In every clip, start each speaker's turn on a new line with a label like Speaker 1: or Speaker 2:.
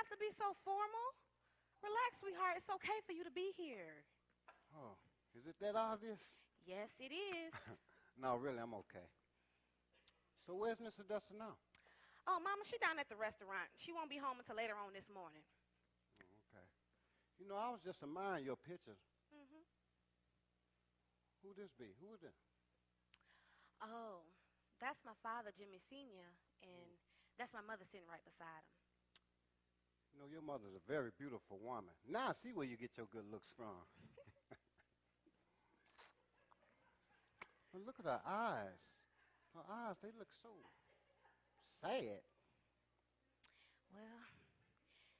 Speaker 1: have to be so formal. Relax, sweetheart. It's okay for you to be here.
Speaker 2: Oh, is it that obvious?
Speaker 1: Yes, it is.
Speaker 2: No, really, I'm okay. So where's Mr. Dustin now?
Speaker 1: Oh, Mama, she down at the restaurant. She won't be home until later on this morning.
Speaker 2: Oh, okay. You know, I was just admiring your pictures.
Speaker 1: Mm-hmm.
Speaker 2: Who this be? Who is this?
Speaker 1: Oh, that's my father, Jimmy Sr., and that's my mother sitting right beside him.
Speaker 2: You know, your mother's a very beautiful woman. Now I see where you get your good looks from. Well, look at her eyes. Her eyes, they look so sad.
Speaker 1: Well,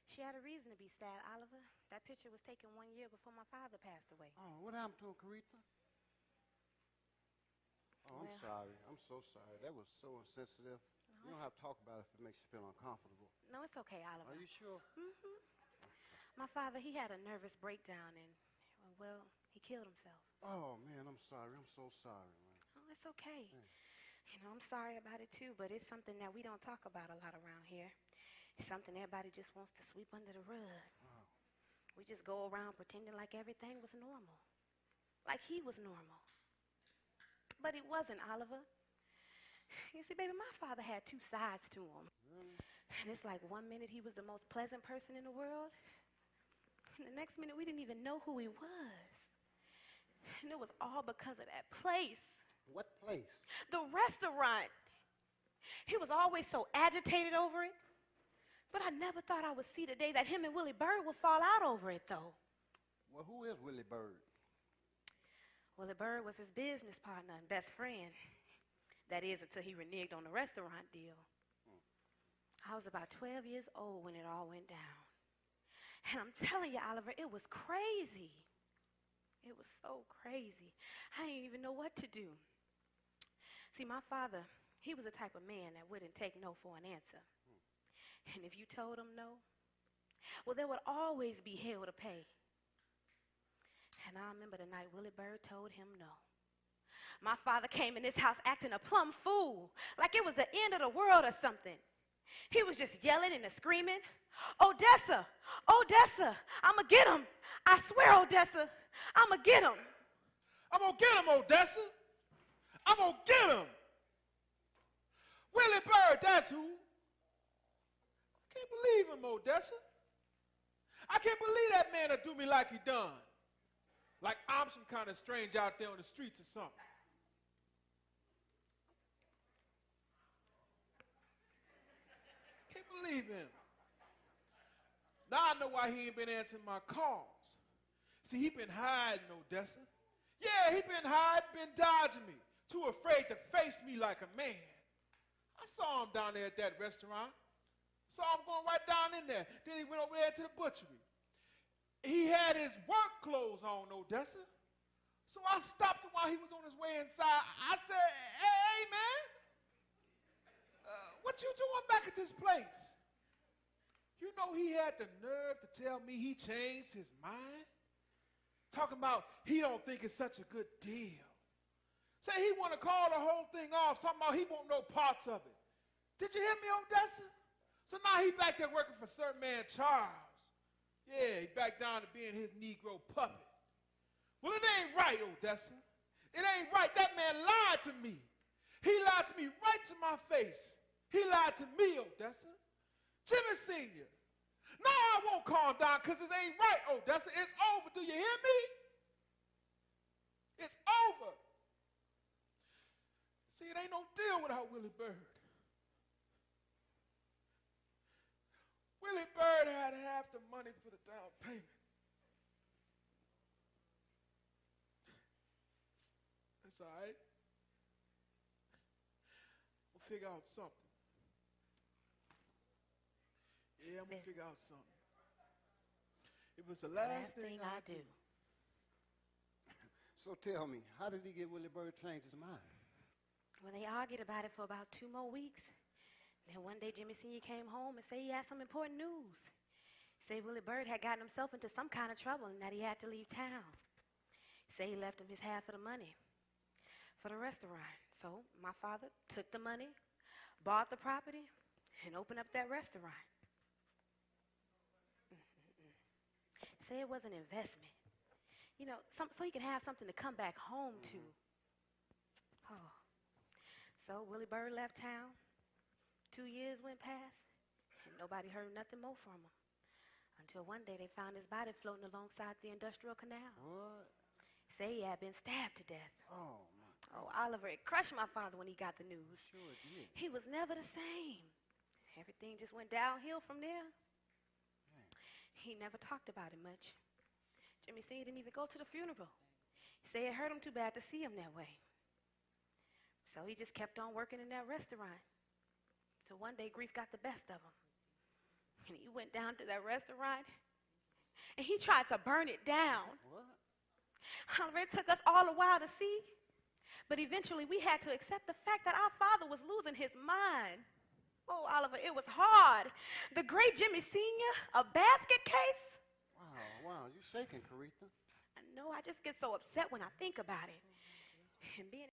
Speaker 1: she had a reason to be sad, Oliver. That picture was taken 1 year before my father passed away.
Speaker 2: Oh, what happened to him, Katrina? Oh, I'm
Speaker 1: Well,
Speaker 2: sorry. I'm so sorry. That was so insensitive. You don't have to talk about it if it makes you feel uncomfortable.
Speaker 1: No, it's okay, Oliver.
Speaker 2: Are you sure?
Speaker 1: Mm-hmm. My father, he had a nervous breakdown, and, well, he killed himself.
Speaker 2: Oh, man, I'm sorry. I'm so sorry, man.
Speaker 1: Oh, it's okay.
Speaker 2: Yeah.
Speaker 1: You know, I'm sorry about it, too, but it's something that we don't talk about a lot around here. It's something everybody just wants to sweep under the rug.
Speaker 2: Wow.
Speaker 1: We just go around pretending like everything was normal. Like he was normal. But it wasn't, Oliver. You see, baby, my father had two sides to him.
Speaker 2: Really?
Speaker 1: And it's like 1 minute he was the most pleasant person in the world. And the next minute we didn't even know who he was. And it was all because of that place.
Speaker 2: What place?
Speaker 1: The restaurant. He was always so agitated over it. But I never thought I would see the day that him and Willie Bird would fall out over it, though.
Speaker 2: Well, who is Willie Bird?
Speaker 1: Willie Bird was his business partner and best friend. That is, until he reneged on the restaurant deal. I was about 12 years old when it all went down. And I'm telling you, Oliver, it was crazy. It was so crazy. I didn't even know what to do. See, my father, he was the type of man that wouldn't take no for an answer. And if you told him no, well, there would always be hell to pay. And I remember the night Willie Bird told him no. My father came in this house acting a plumb fool, like it was the end of the world or something. He was just yelling and screaming, Odessa, Odessa, I'ma get him. I swear, Odessa, I'ma get him.
Speaker 3: I'm going to get him, Odessa. I'm going to get him. Willie Bird, that's who. I can't believe him, Odessa. I can't believe that man will do me like he done. Like I'm some kind of stranger out there on the streets or something. Can't believe him. Now I know why he ain't been answering my calls. See, he been hiding, Odessa. Yeah, he been hiding, been dodging me. Too afraid to face me like a man. I saw him down there at that restaurant. Saw him going right down in there. Then he went over there to the butchery. He had his work clothes on, Odessa. So I stopped him while he was on his way inside. I said, hey, man, what you doing back at this place? You know he had the nerve to tell me he changed his mind? Talking about he don't think it's such a good deal. Say he want to call the whole thing off, talking about he won't know parts of it. Did you hear me, Odessa? So now he back there working for Sir Man Charles. Yeah, he back down to being his Negro puppet. Well, it ain't right, Odessa. It ain't right. That man lied to me. He lied to me right to my face. He lied to me, Odessa. Jimmy Sr. No, I won't calm down because it ain't right, Odessa. It's over. Do you hear me? It's over. See, it ain't no deal without Willie Bird. Willie Bird had half the money for the down payment. That's all right. We'll figure out something. Yeah, I'm going to figure out something. It was the last thing I do.
Speaker 2: So tell me, how did he get Willie Bird to change his mind?
Speaker 1: Well, they argued about it for about 2 more weeks. Then one day Jimmy Sr. came home and said he had some important news. He said Willie Bird had gotten himself into some kind of trouble and that he had to leave town. He said he left him his half of the money for the restaurant. So my father took the money, bought the property, and opened up that restaurant. Say it was an investment. You know, so he can have something to come back home to. Oh. So Willie Bird left town. 2 years went past, and nobody heard nothing more from him. Until one day they found his body floating alongside the industrial canal.
Speaker 2: What?
Speaker 1: Say he had been stabbed to death.
Speaker 2: Oh, my.
Speaker 1: Oh, Oliver, it crushed my father when he got the news.
Speaker 2: Sure it did.
Speaker 1: He was never the same. Everything just went downhill from there.
Speaker 2: Man.
Speaker 1: He never talked about it much. Jimmy said he didn't even go to the funeral. He said it hurt him too bad to see him that way. So he just kept on working in that restaurant. So one day grief got the best of him. And he went down to that restaurant and he tried to burn it down.
Speaker 2: What?
Speaker 1: Oliver, it took us all a while to see. But eventually we had to accept the fact that our father was losing his mind. Oh, Oliver, it was hard. The great Jimmy Sr., a basket case.
Speaker 2: Wow, you're shaking, Karetha.
Speaker 1: I know, I just get so upset when I think about it. And being